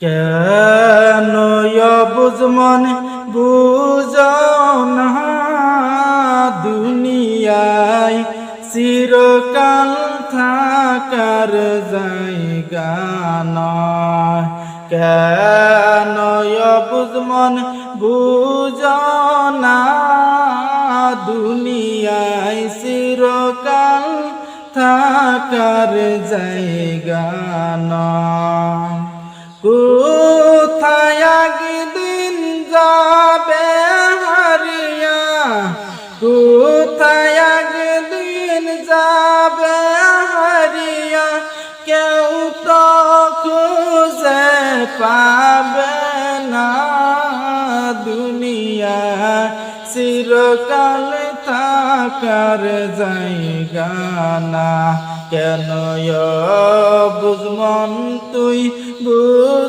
কেন বুঝমন বুঝাও না দুনিয়ায় চিরকাল থাকার জায়গা নয়। কেন বুঝমন বুঝাও না দুনিয়ায় চিরকাল থাকার জায়গা নয়। কোথায় একদিন যাবে হারিয়া, কোথায় একদিন যাবে হারিয়া, কেউ তো খুঁজে পাবে না দুনিয়া চিরকাল থাকার জায়গা না। কেন বুঝমন তুই বুঝ